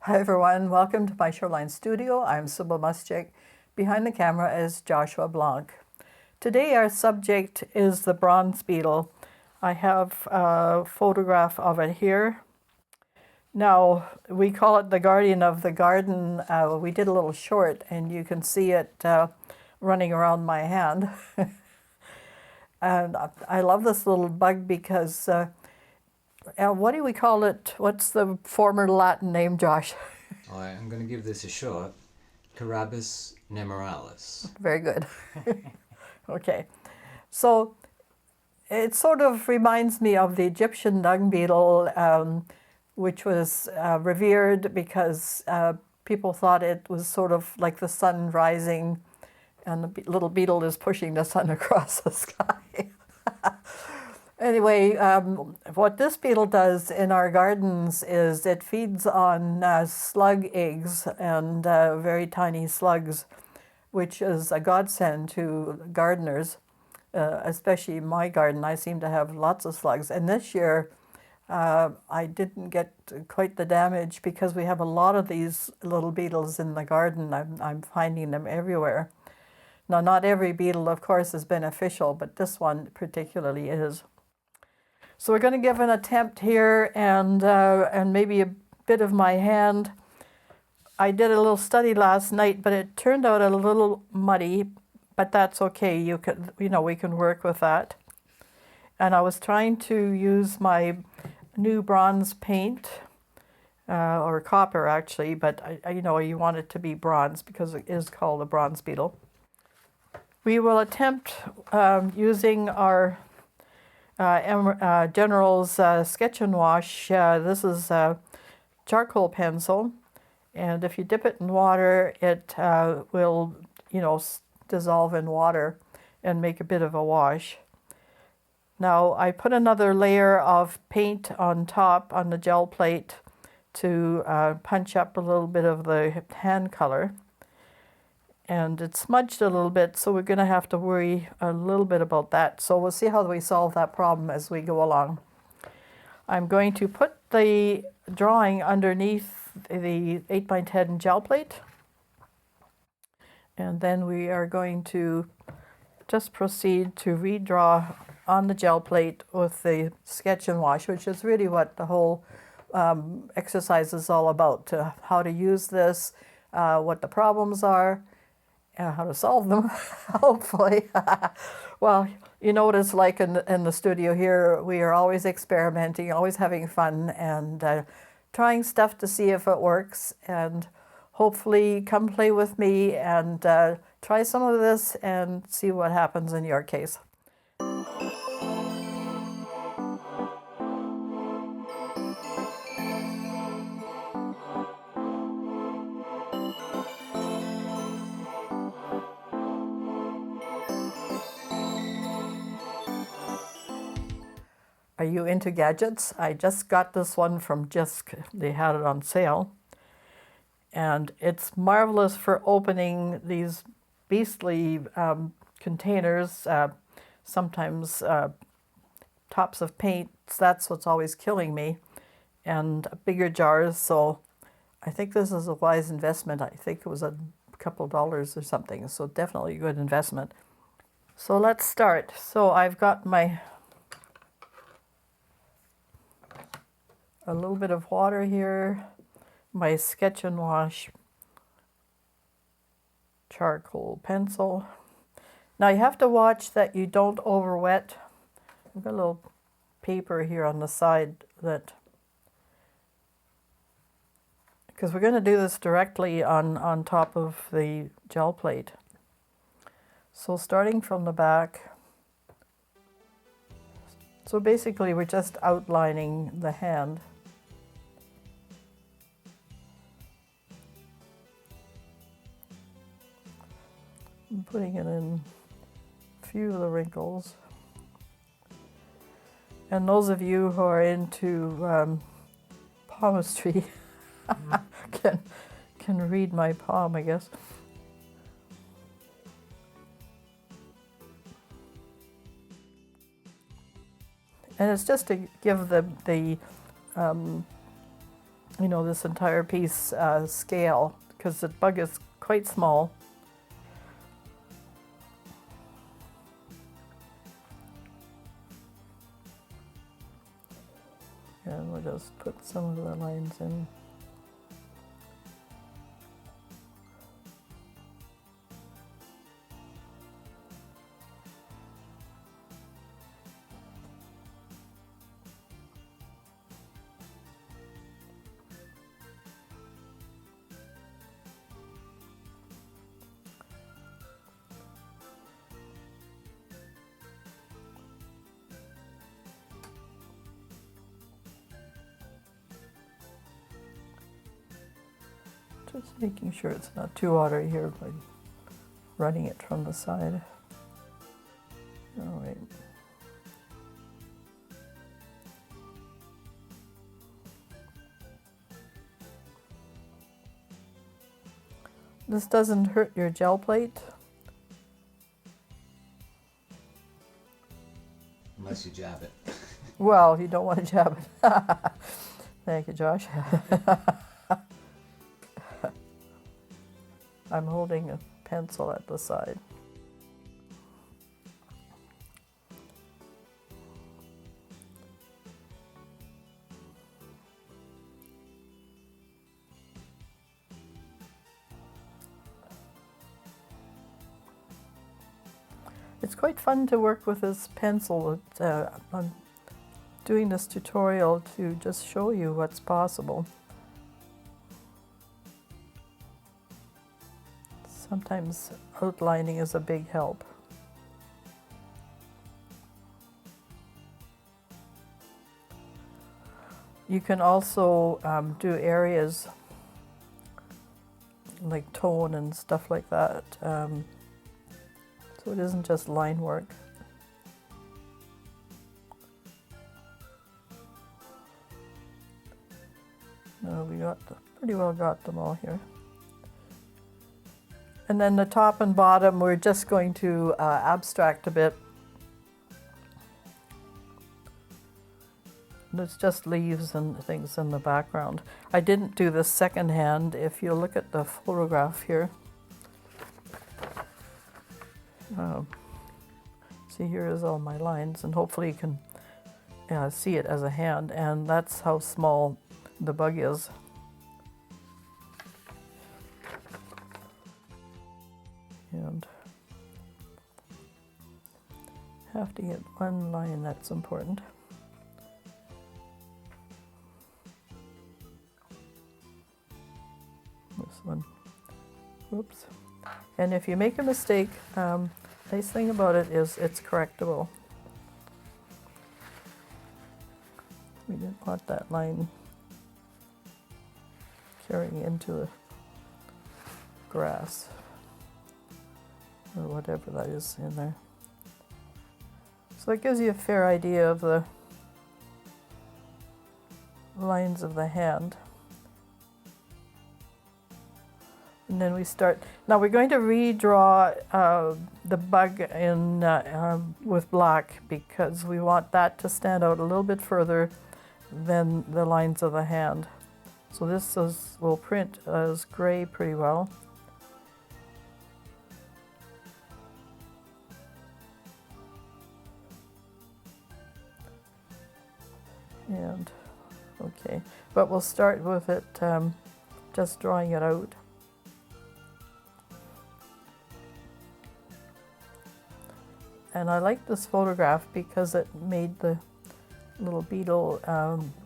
Hi everyone, welcome to my Shoreline studio. I'm Sybil Muschek. Behind the camera is Joshua Blanc. Today our subject is the bronze beetle. I have a photograph of it here. Now, we call it the guardian of the garden. We did a little short and you can see it running around my hand. And I love this little bug because what do we call it? What's the former Latin name, Josh? I'm going to give this a shot. Carabus nemoralis. Very good. Okay. So it sort of reminds me of the Egyptian dung beetle, which was revered because people thought it was sort of like the sun rising and the little beetle is pushing the sun across the sky. Anyway, what this beetle does in our gardens is it feeds on slug eggs and very tiny slugs, which is a godsend to gardeners, especially my garden. I seem to have lots of slugs. And this year, I didn't get quite the damage because we have a lot of these little beetles in the garden. I'm finding them everywhere. Now, not every beetle, of course, is beneficial, but this one particularly is. So we're going to give an attempt here and maybe a bit of my hand. I did a little study last night, but it turned out a little muddy, but that's okay. We can work with that. And I was trying to use my new bronze paint, or copper actually, but you want it to be bronze because it is called a bronze beetle. We will attempt using our General's Sketch and Wash. This is a charcoal pencil, and if you dip it in water, it will, dissolve in water and make a bit of a wash. Now, I put another layer of paint on top on the gel plate to punch up a little bit of the hand color. And it smudged a little bit, so we're going to have to worry a little bit about that. So we'll see how we solve that problem as we go along. I'm going to put the drawing underneath the 8x10 gel plate. And then we are going to just proceed to redraw on the gel plate with the Sketch and Wash, which is really what the whole exercise is all about, how to use this, what the problems are, how to solve them, hopefully. Well, you know what it's like in the studio here. We are always experimenting, always having fun, and trying stuff to see if it works. And hopefully come play with me and try some of this and see what happens in your case. Are you into gadgets? I just got this one from Jisk. They had it on sale. And it's marvelous for opening these beastly containers, sometimes tops of paint. That's what's always killing me. And bigger jars. So I think this is a wise investment. I think it was a couple dollars or something. So definitely a good investment. So let's start. So I've got a little bit of water here, my Sketch and Wash charcoal pencil. Now you have to watch that you don't overwet. I've got a little paper here on the side because we're going to do this directly on top of the gel plate. So starting from the back. So basically we're just outlining the hand. I'm putting it in a few of the wrinkles. And those of you who are into palmistry can read my palm, I guess. And it's just to give the you know, this entire piece scale, because the bug is quite small. And we'll just put some of the lines in. Just making sure it's not too watery here by running it from the side. All right. This doesn't hurt your gel plate. Unless you jab it. Well, you don't want to jab it. Thank you, Josh. I'm holding a pencil at the side. It's quite fun to work with this pencil. I'm doing this tutorial to just show you what's possible. Sometimes outlining is a big help. You can also do areas like tone and stuff like that. So it isn't just line work. No, we pretty well got them all here. And then the top and bottom, we're just going to abstract a bit. And it's just leaves and things in the background. I didn't do this secondhand. If you look at the photograph here, see, here is all my lines, and hopefully you can see it as a hand, and that's how small the bug is. And have to get one line that's important. This one. Whoops. And if you make a mistake, nice thing about it is it's correctable. We didn't want that line carrying into the grass or whatever that is in there. So it gives you a fair idea of the lines of the hand. And then we start, now we're going to redraw the bug in with black, because we want that to stand out a little bit further than the lines of the hand. So this will print as gray pretty well. And okay, but we'll start with it just drawing it out. And I like this photograph because it made the little beetle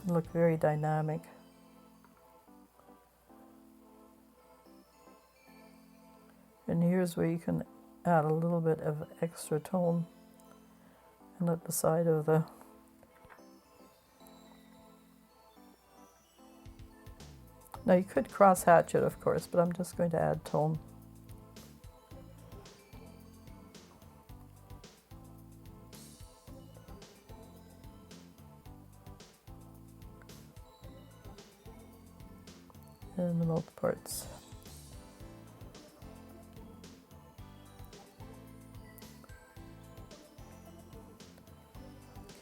look very dynamic. And here's where you can add a little bit of extra tone, and at the side of the now you could cross hatch it, of course, but I'm just going to add tone. In the mouth parts.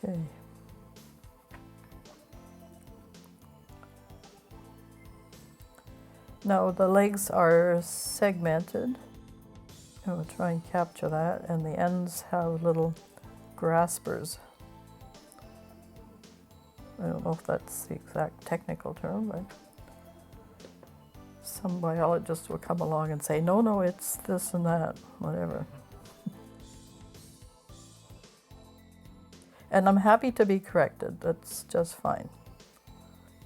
Okay. Now the legs are segmented. I will try and capture that, and the ends have little graspers. I don't know if that's the exact technical term, but some biologist will come along and say, no, it's this and that, whatever. And I'm happy to be corrected. That's just fine.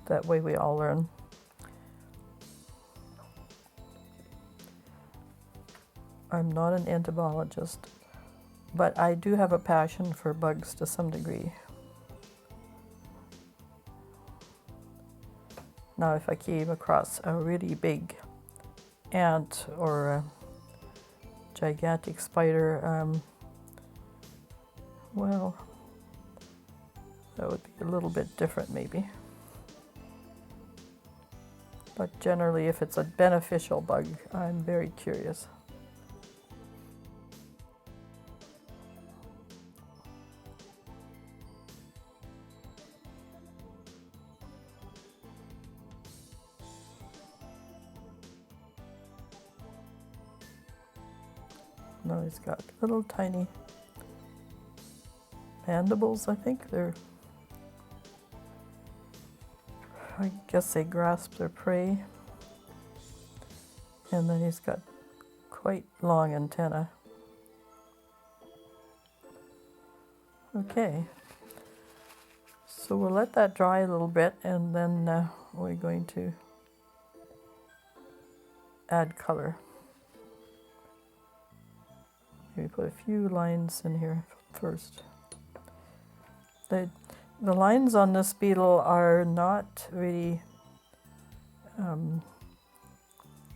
That way we all learn. I'm not an entomologist, but I do have a passion for bugs to some degree. Now, if I came across a really big ant or a gigantic spider, well, that would be a little bit different maybe. But generally, if it's a beneficial bug, I'm very curious. Now he's got little tiny mandibles, I think. I guess they grasp their prey. And then he's got quite long antennae. Okay. So we'll let that dry a little bit, and then we're going to add color. Maybe put a few lines in here first. The lines on this beetle are not really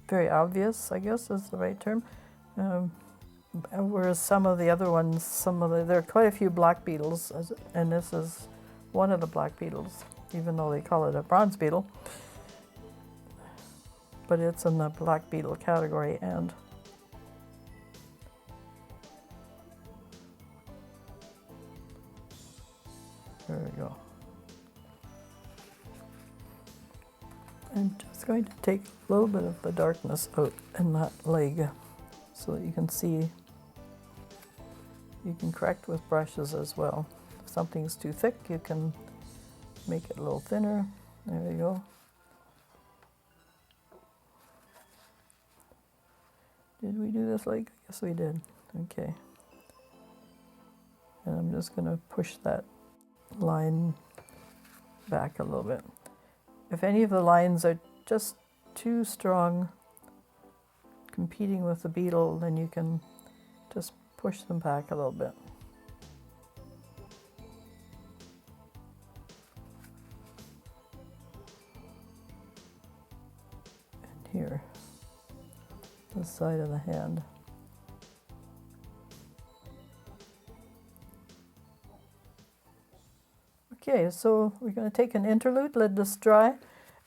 very obvious, I guess is the right term. Whereas some of the other ones, there are quite a few black beetles, and this is one of the black beetles, even though they call it a bronze beetle. But it's in the black beetle category, and there we go. I'm just going to take a little bit of the darkness out in that leg so that you can see. You can correct with brushes as well. If something's too thick, you can make it a little thinner. There you go. Did we do this leg? Yes, we did. Okay. And I'm just going to push that line back a little bit. If any of the lines are just too strong, competing with the beetle, then you can just push them back a little bit. And here, the side of the hand. Okay, so we're going to take an interlude, let this dry,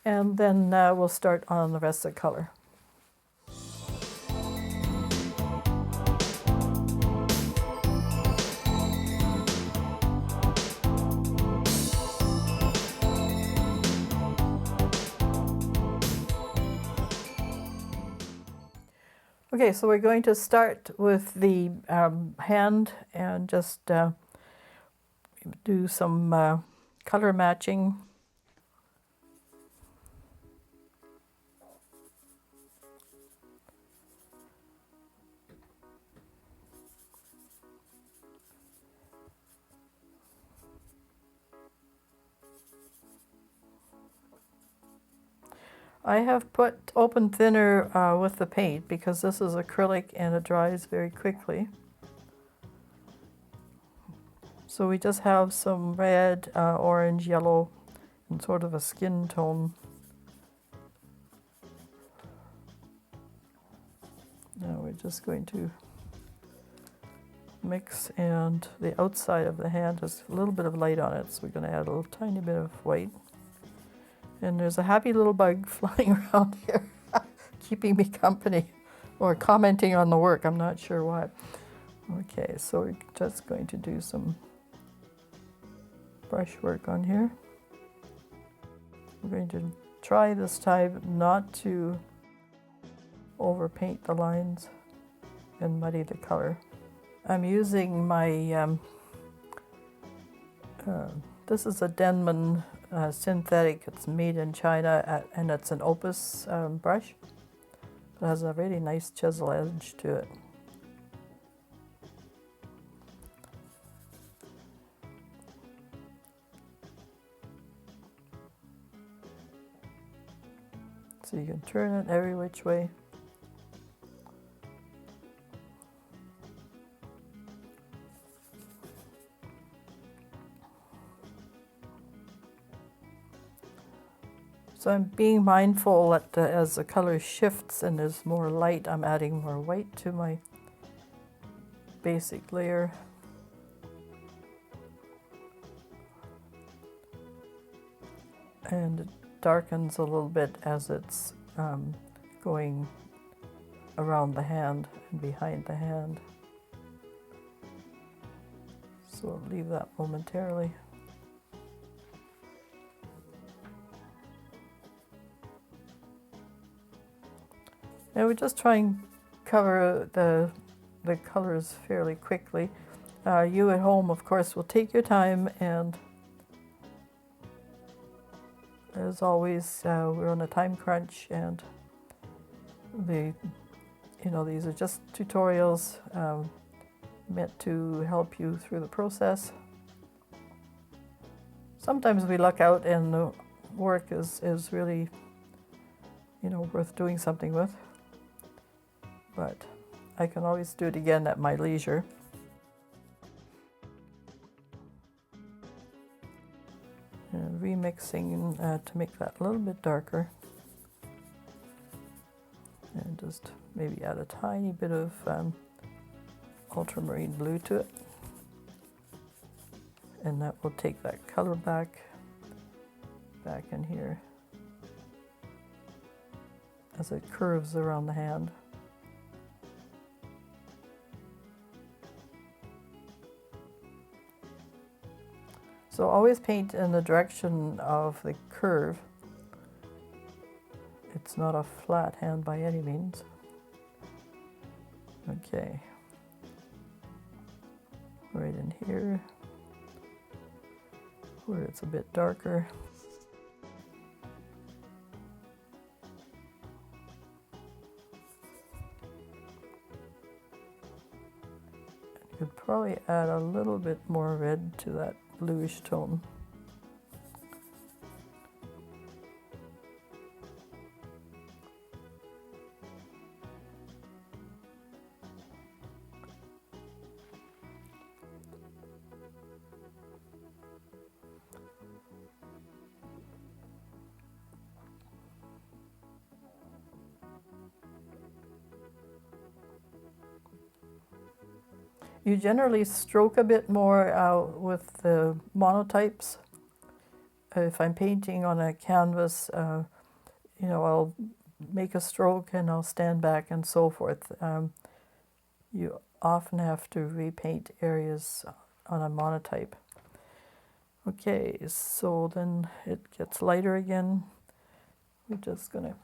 and then we'll start on the rest of the color. Okay, so we're going to start with the hand and just do some color matching. I have put open thinner with the paint because this is acrylic and it dries very quickly. So we just have some red, orange, yellow, and sort of a skin tone. Now we're just going to mix, and the outside of the hand has a little bit of light on it, so we're going to add a little tiny bit of white. And there's a happy little bug flying around here, keeping me company, or commenting on the work, I'm not sure what. Okay, so we're just going to do some brush work on here. We're going to try this time not to overpaint the lines and muddy the color. I'm using my, this is a Denman synthetic. It's made in China and it's an Opus brush. It has a really nice chisel edge to it. So you can turn it every which way. So I'm being mindful that as the color shifts and there's more light, I'm adding more white to my basic layer. And it darkens a little bit as it's going around the hand and behind the hand. So I'll leave that momentarily. Now we just try and cover the colors fairly quickly. You at home, of course, will take your time, and as always, we're on a time crunch, and these are just tutorials meant to help you through the process. Sometimes we luck out and the work is really, worth doing something with. But I can always do it again at my leisure. And remixing to make that a little bit darker. And just maybe add a tiny bit of ultramarine blue to it. And that will take that color back in here as it curves around the hand. So always paint in the direction of the curve. It's not a flat hand by any means. Okay. Right in here, where it's a bit darker. You could probably add a little bit more red to that bluish tone. You generally stroke a bit more with the monotypes. If I'm painting on a canvas, I'll make a stroke and I'll stand back and so forth. You often have to repaint areas on a monotype. Okay, so then it gets lighter again. We're just going to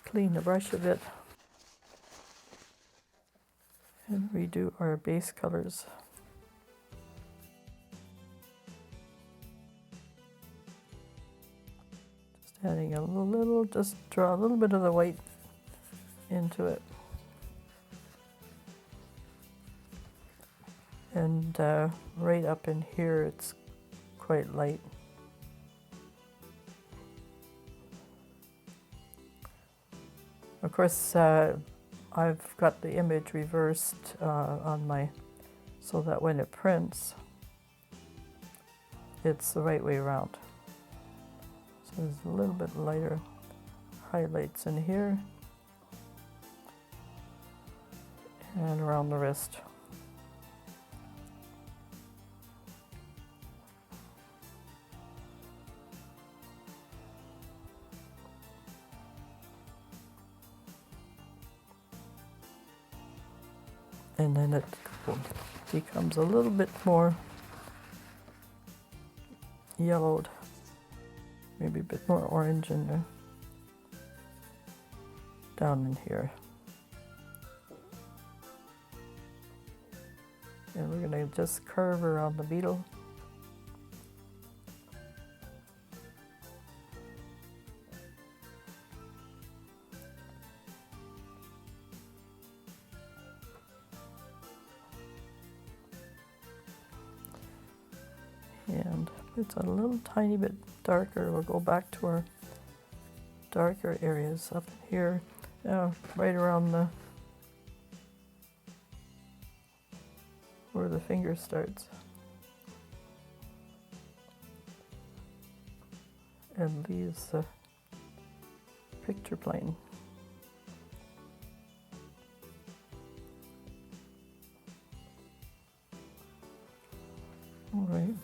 clean the brush a bit and redo our base colors. Just adding just draw a little bit of the white into it. And right up in here, it's quite light. Of course, I've got the image reversed so that when it prints, it's the right way around. So there's a little bit lighter highlights in here and around the wrist. And then it becomes a little bit more yellowed, maybe a bit more orange in there. down in here. And we're going to just curve around the beetle. And it's a little tiny bit darker. We'll go back to our darker areas up here, right around the where the finger starts, and leaves the picture plane. All right.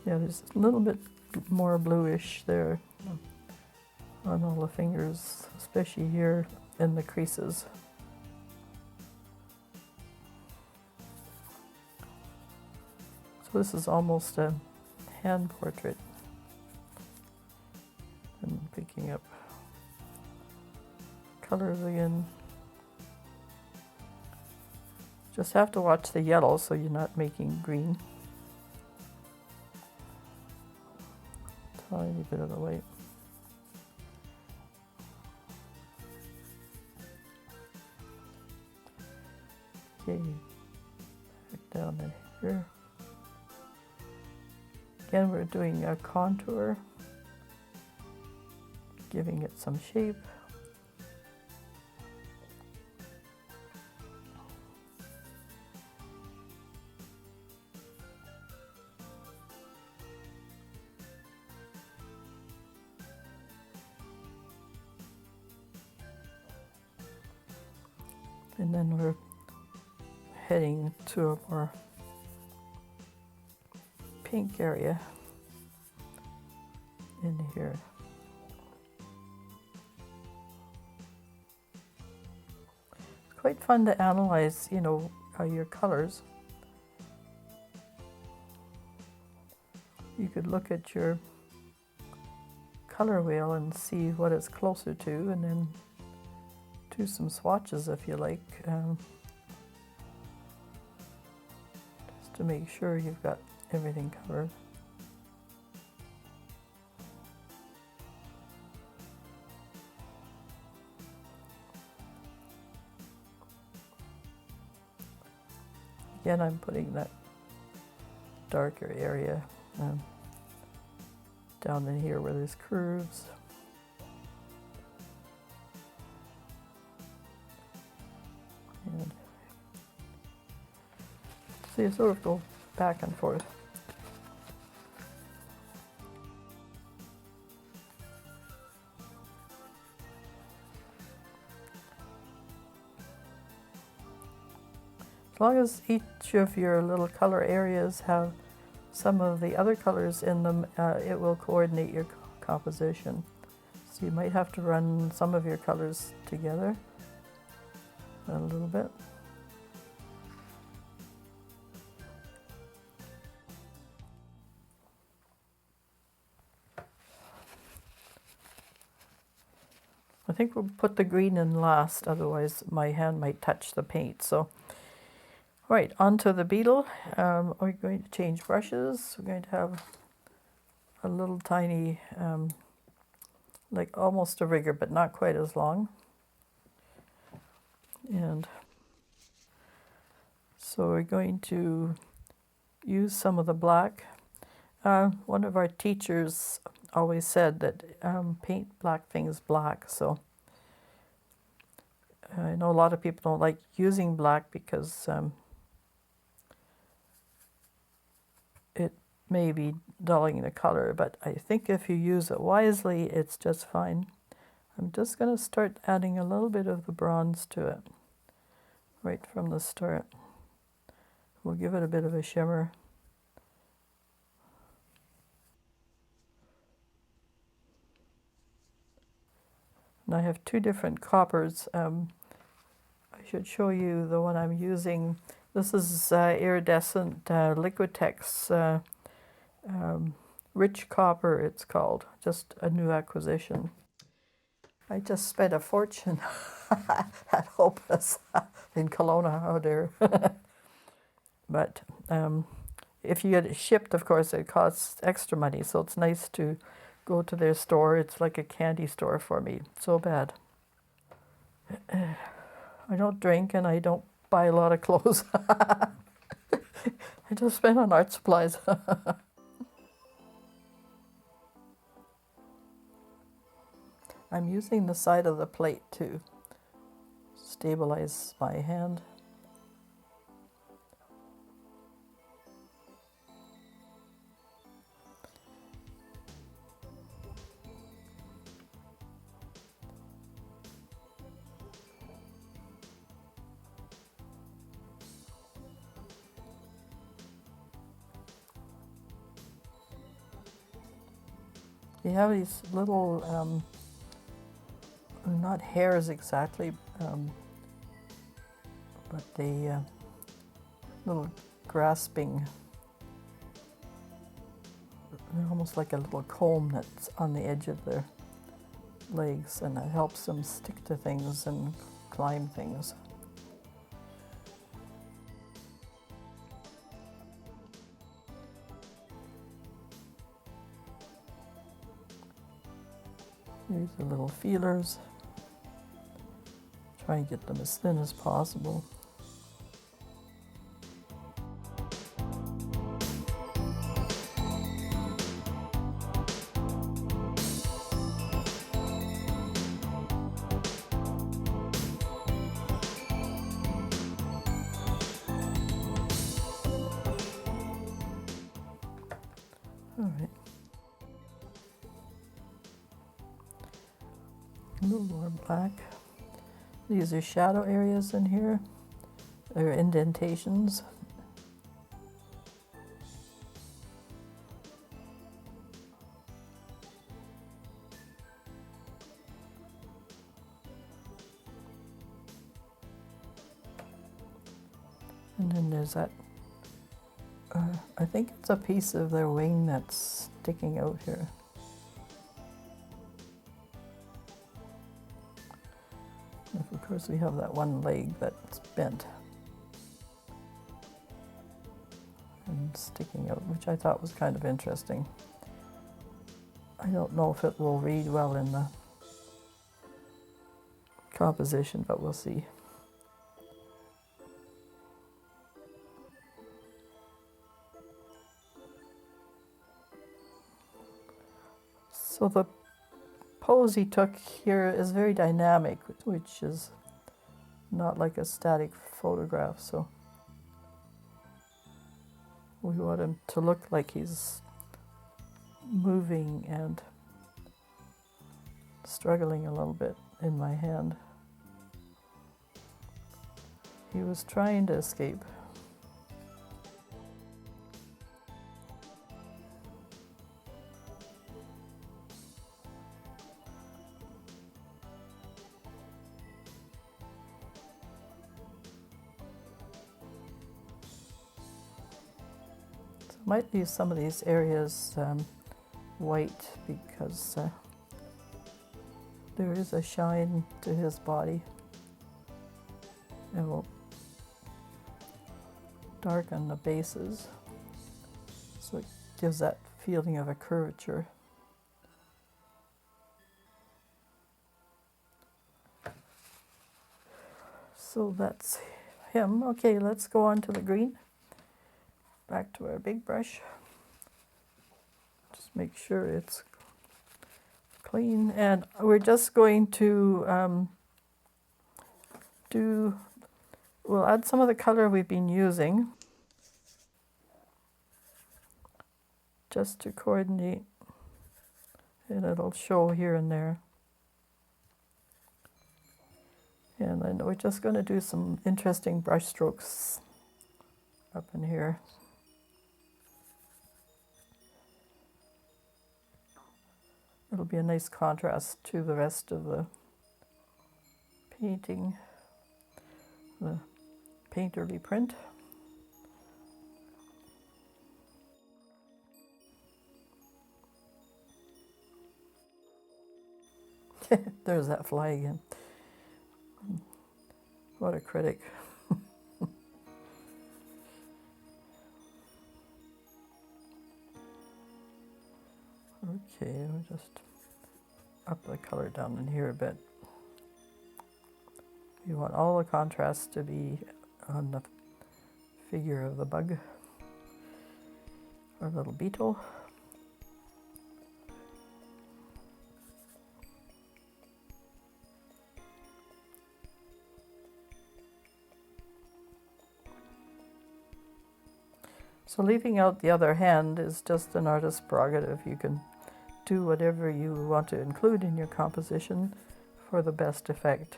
Yeah, there's a little bit more bluish there on all the fingers, especially here in the creases. So this is almost a hand portrait. And picking up colors again. Just have to watch the yellow so you're not making green. Tiny bit of the white. Okay, back down in here. Again, we're doing a contour, giving it some shape. And then we're heading to a more pink area in here. It's quite fun to analyze, your colors. You could look at your color wheel and see what it's closer to, and then do some swatches if you like, just to make sure you've got everything covered. Again, I'm putting that darker area down in here where there's curves. And so you sort of go back and forth. As long as each of your little color areas have some of the other colors in them, it will coordinate your composition. So you might have to run some of your colors together a little bit. I think we'll put the green in last, otherwise my hand might touch the paint. So, right, onto the beetle. We're going to change brushes. We're going to have a little tiny, like almost a rigger, but not quite as long. And so we're going to use some of the black. One of our teachers always said that paint black things black, so I know a lot of people don't like using black because it may be dulling the color, but I think if you use it wisely, it's just fine. I'm just going to start adding a little bit of the bronze to it right from the start. We'll give it a bit of a shimmer. And I have two different coppers. I should show you the one I'm using. This is iridescent Liquitex rich copper, it's called. Just a new acquisition. I just spent a fortune at Hopeless in Kelowna. Oh dear. But if you get it shipped, of course, it costs extra money. So it's nice to go to their store. It's like a candy store for me. So bad. I don't drink and I don't buy a lot of clothes. I just spend on art supplies. I'm using the side of the plate to stabilize my hand. You have these little, not hairs exactly, but the little grasping, they're almost like a little comb that's on the edge of their legs, and it helps them stick to things and climb things. Here's the little feelers. Try and get them as thin as possible. All right. A little more black. These are shadow areas in here. They're indentations. And then there's that, I think it's a piece of their wing that's sticking out here. Of course, we have that one leg that's bent and sticking out, which I thought was kind of interesting. I don't know if it will read well in the composition, but we'll see. So the pose he took here is very dynamic, which is not like a static photograph, so we want him to look like he's moving and struggling a little bit in my hand. He was trying to escape. Might leave some of these areas white because there is a shine to his body. It will darken the bases, so it gives that feeling of a curvature. So that's him. Okay, let's go on to the green. Back to our big brush. Just make sure it's clean, and we're just going to we'll add some of the color we've been using just to coordinate, and it'll show here and there. And then we're just going to do some interesting brush strokes up in here. It'll be a nice contrast to the rest of the painting, the painterly print. There's that fly again. What a critic. Okay, we'll just up the color down in here a bit. You want all the contrast to be on the figure of the bug, or little beetle. So leaving out the other hand is just an artist's prerogative. You can do whatever you want to include in your composition for the best effect.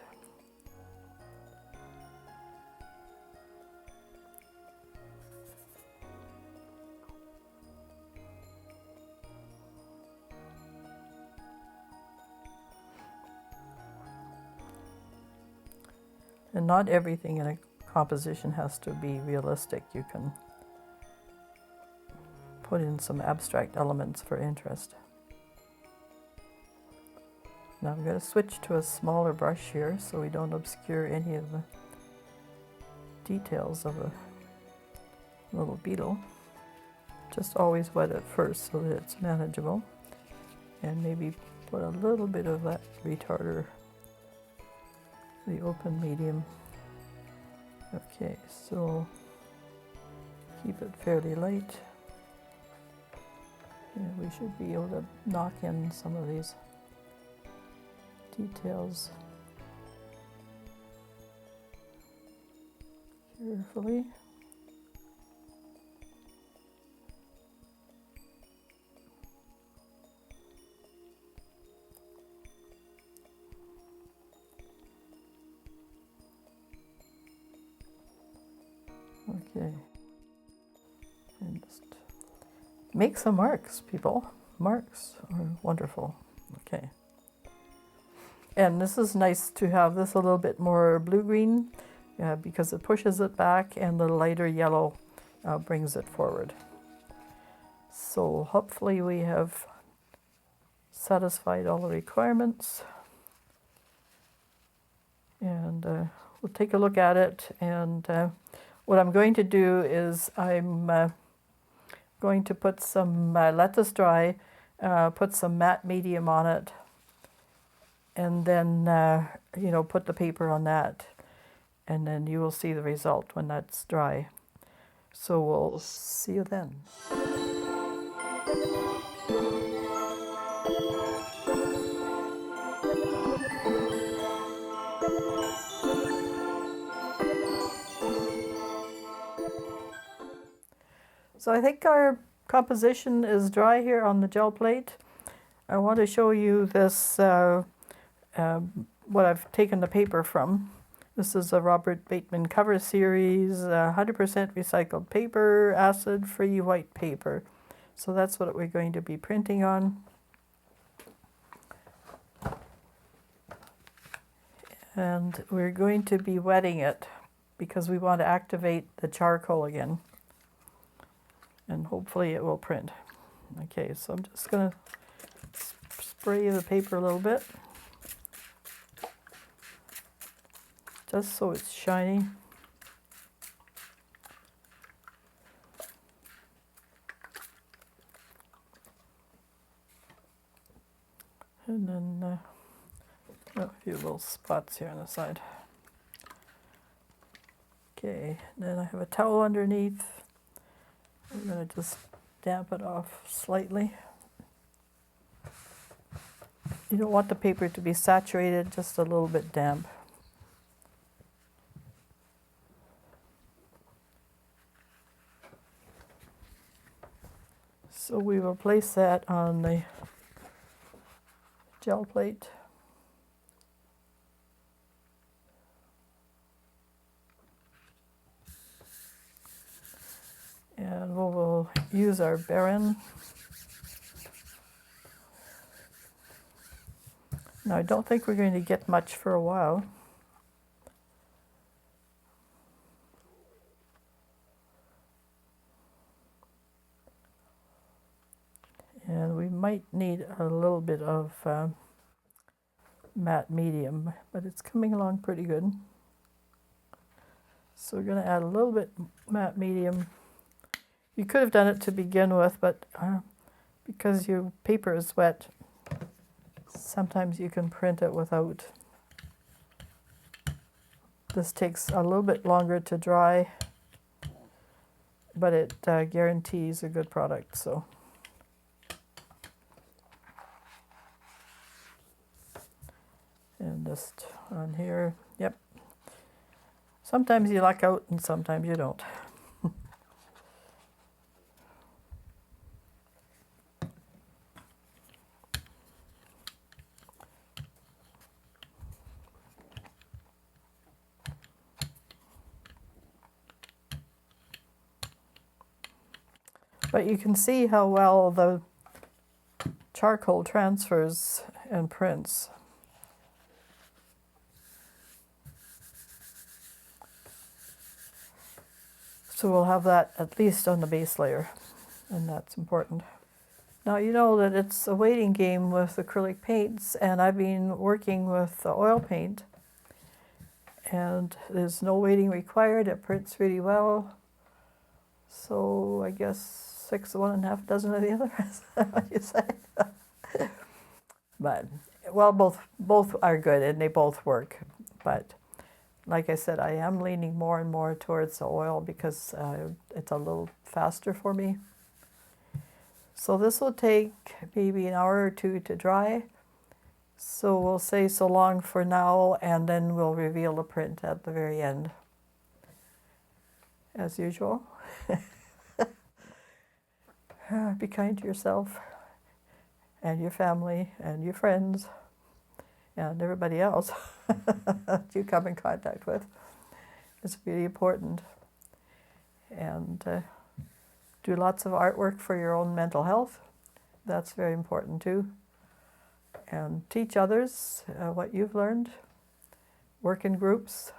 And not everything in a composition has to be realistic. You can put in some abstract elements for interest. Now I'm going to switch to a smaller brush here so we don't obscure any of the details of a little beetle. Just always wet it first so that it's manageable. And maybe put a little bit of that retarder, the open medium. Okay, so keep it fairly light. And we should be able to knock in some of these details carefully. Okay, and just make some marks, people. Marks are wonderful. Okay. And this is nice to have this a little bit more blue-green because it pushes it back, and the lighter yellow brings it forward. So hopefully we have satisfied all the requirements. And we'll take a look at it. And what I'm going to do is I'm going to put some, let this dry, put some matte medium on it, and then, you know, put the paper on that, and then you will see the result when that's dry. So we'll see you then. So I think our composition is dry here on the gel plate. I want to show you this, what I've taken the paper from. This is a Robert Bateman cover series, 100% recycled paper, acid-free white paper. So that's what we're going to be printing on. And we're going to be wetting it because we want to activate the charcoal again. And hopefully it will print. Okay, so I'm just going to spray the paper a little bit, just so it's shiny. And then a few little spots here on the side. Okay, then I have a towel underneath. I'm going to just damp it off slightly. You don't want the paper to be saturated, just a little bit damp. So we will place that on the gel plate. And we will use our Baron. Now I don't think we're going to get much for a while. And we might need a little bit of matte medium, but it's coming along pretty good. So we're going to add a little bit matte medium. You could have done it to begin with, but because your paper is wet, sometimes you can print it without. This takes a little bit longer to dry, but it guarantees a good product. So. And just on here, yep. Sometimes you luck out and sometimes you don't. But you can see how well the charcoal transfers and prints. So we'll have that at least on the base layer, and that's important. Now you know that it's a waiting game with acrylic paints, and I've been working with the oil paint, and there's no waiting required. It prints really well. So I guess 6 of one and half dozen of the other, is that what you say? But, well, both are good and they both work. But like I said, I am leaning more and more towards the oil because it's a little faster for me. So this will take maybe an hour or two to dry. So we'll say so long for now, and then we'll reveal the print at the very end, as usual. Be kind to yourself and your family and your friends and everybody else that you come in contact with. It's really important. And do lots of artwork for your own mental health. That's very important too. And teach others what you've learned. Work in groups.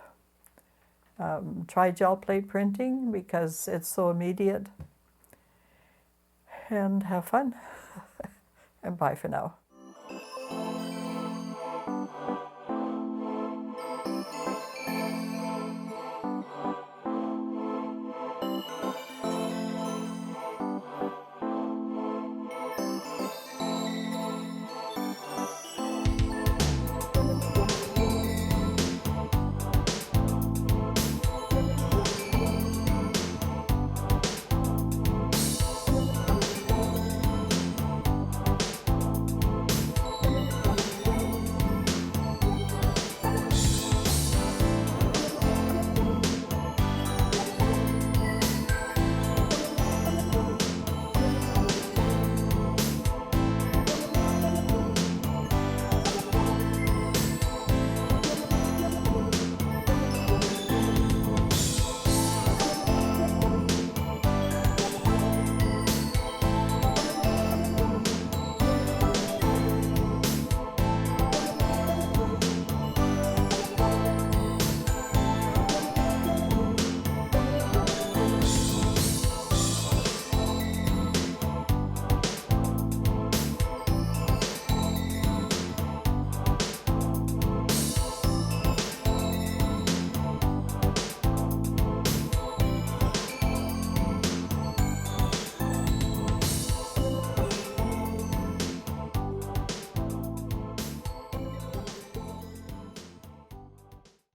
Try gel plate printing because it's so immediate. And have fun. And bye for now.